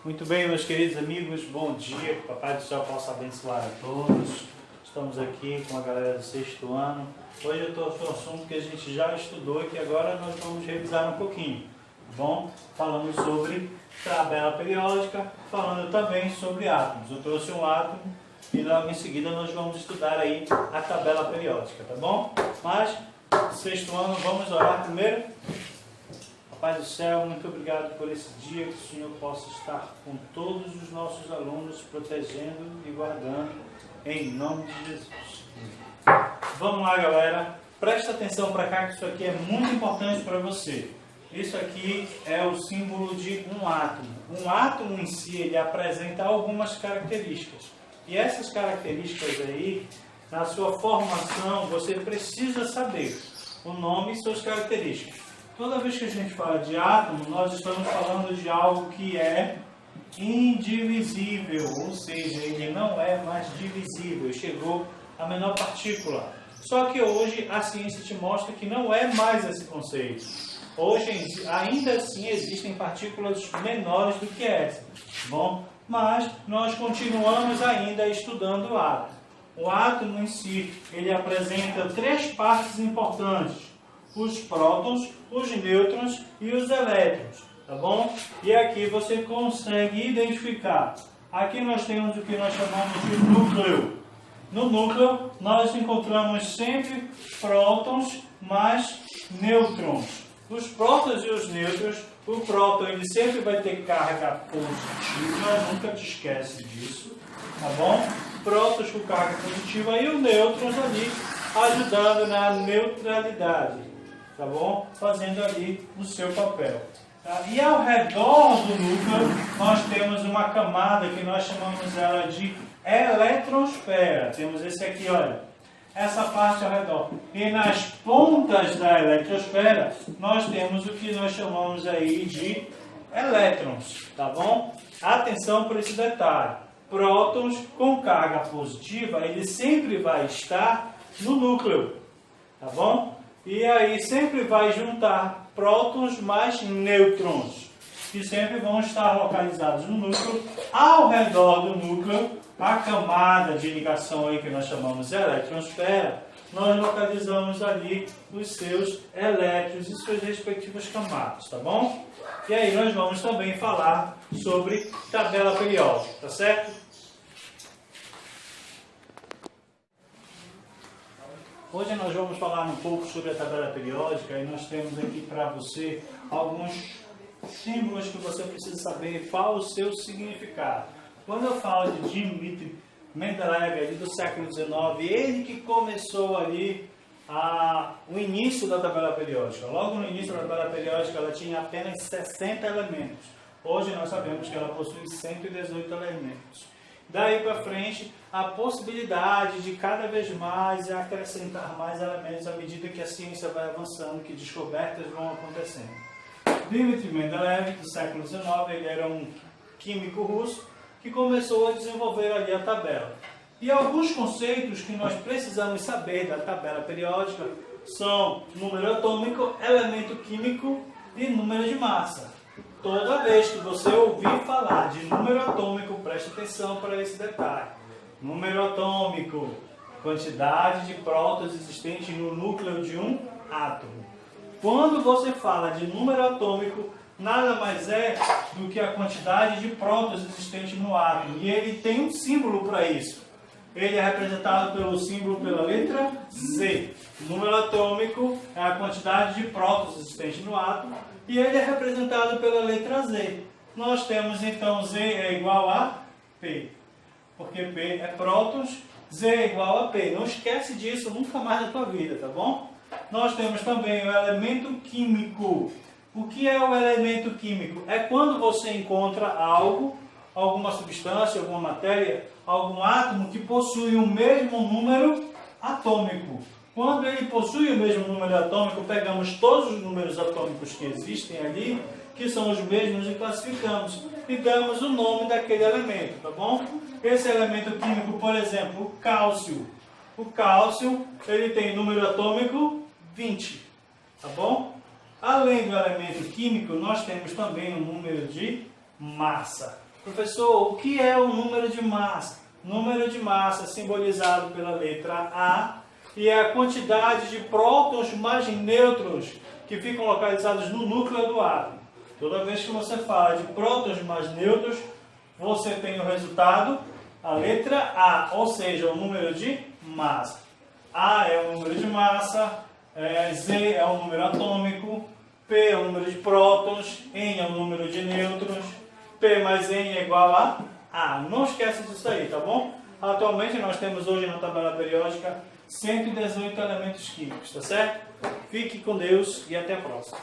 Muito bem, meus queridos amigos, bom dia, que o Papai do Céu possa abençoar a todos. Estamos aqui com a galera do sexto ano. Hoje eu estou com um assunto que a gente já estudou e que agora nós vamos revisar um pouquinho. Bom, falando sobre tabela periódica, falando também sobre átomos. Eu trouxe um átomo e logo em seguida nós vamos estudar aí a tabela periódica, tá bom? Mas, sexto ano, vamos orar primeiro. Pai do céu, muito obrigado por esse dia, que o Senhor possa estar com todos os nossos alunos, protegendo e guardando, em nome de Jesus. Vamos lá, galera. Presta atenção para cá, que isso aqui é muito importante para você. Isso aqui é o símbolo de um átomo. Um átomo em si, ele apresenta algumas características. E essas características aí, na sua formação, você precisa saber o nome e suas características. Toda vez que a gente fala de átomo, nós estamos falando de algo que é indivisível, ou seja, ele não é mais divisível, chegou à menor partícula. Só que hoje a ciência te mostra que não é mais esse conceito. Hoje ainda assim existem partículas menores do que essa, bom? Mas nós continuamos ainda estudando o átomo. O átomo em si, ele apresenta três partes importantes: os prótons, os nêutrons e os elétrons, tá bom? E aqui você consegue identificar. Aqui nós temos o que nós chamamos de núcleo. No núcleo, nós encontramos sempre prótons mais nêutrons. Os prótons e os nêutrons, o próton ele sempre vai ter carga positiva, nunca te esquece disso, tá bom? Prótons com carga positiva e os nêutrons ali ajudando na neutralidade. Tá bom? Fazendo ali o seu papel. Tá? E ao redor do núcleo, nós temos uma camada que nós chamamos ela de eletrosfera. Temos esse aqui, olha. Essa parte ao redor. E nas pontas da eletrosfera, nós temos o que nós chamamos aí de elétrons. Tá bom? Atenção para esse detalhe. Prótons com carga positiva, ele sempre vai estar no núcleo. Tá bom? E aí sempre vai juntar prótons mais nêutrons, que sempre vão estar localizados no núcleo. Ao redor do núcleo, a camada de ligação aí que nós chamamos de eletrosfera, nós localizamos ali os seus elétrons e suas respectivas camadas, tá bom? E aí nós vamos também falar sobre tabela periódica, tá certo? Hoje nós vamos falar um pouco sobre a tabela periódica e nós temos aqui para você alguns símbolos que você precisa saber qual o seu significado. Quando eu falo de Dmitri Mendeleev, ali do século XIX, ele que começou ali o início da tabela periódica. Logo no início da tabela periódica ela tinha apenas 60 elementos. Hoje nós sabemos que ela possui 118 elementos. Daí para frente, a possibilidade de cada vez mais acrescentar mais elementos à medida que a ciência vai avançando, que descobertas vão acontecendo. Dmitri Mendeleev, do século XIX, ele era um químico russo que começou a desenvolver ali a tabela. E alguns conceitos que nós precisamos saber da tabela periódica são número atômico, elemento químico e número de massa. Toda vez que você ouvir falar de número atômico, preste atenção para esse detalhe. Número atômico, quantidade de prótons existentes no núcleo de um átomo. Quando você fala de número atômico, nada mais é do que a quantidade de prótons existentes no átomo. E ele tem um símbolo para isso. Ele é representado pelo símbolo pela letra Z. O número atômico é a quantidade de prótons existentes no átomo. E ele é representado pela letra Z. Nós temos então Z é igual a P. Porque P é prótons, Z é igual a P. Não esquece disso nunca mais na tua vida, tá bom? Nós temos também o elemento químico. O que é o elemento químico? É quando você encontra algo, alguma substância, alguma matéria, algum átomo que possui o mesmo número atômico. Quando ele possui o mesmo número atômico, pegamos todos os números atômicos que existem ali, que são os mesmos, e classificamos. E damos o nome daquele elemento, tá bom? Esse elemento químico, por exemplo, o cálcio. O cálcio, ele tem número atômico 20, tá bom? Além do elemento químico, nós temos também o número de massa. Professor, o que é o número de massa? Número de massa simbolizado pela letra A e é a quantidade de prótons mais nêutrons que ficam localizados no núcleo do átomo. Toda vez que você fala de prótons mais nêutrons, você tem o resultado, a letra A, ou seja, o número de massa. A é o número de massa, Z é o número atômico, P é o número de prótons, N é o número de nêutrons, P mais N é igual a A. Não esqueça disso aí, tá bom? Atualmente nós temos hoje na tabela periódica 118 elementos químicos, tá certo? Fique com Deus e até a próxima.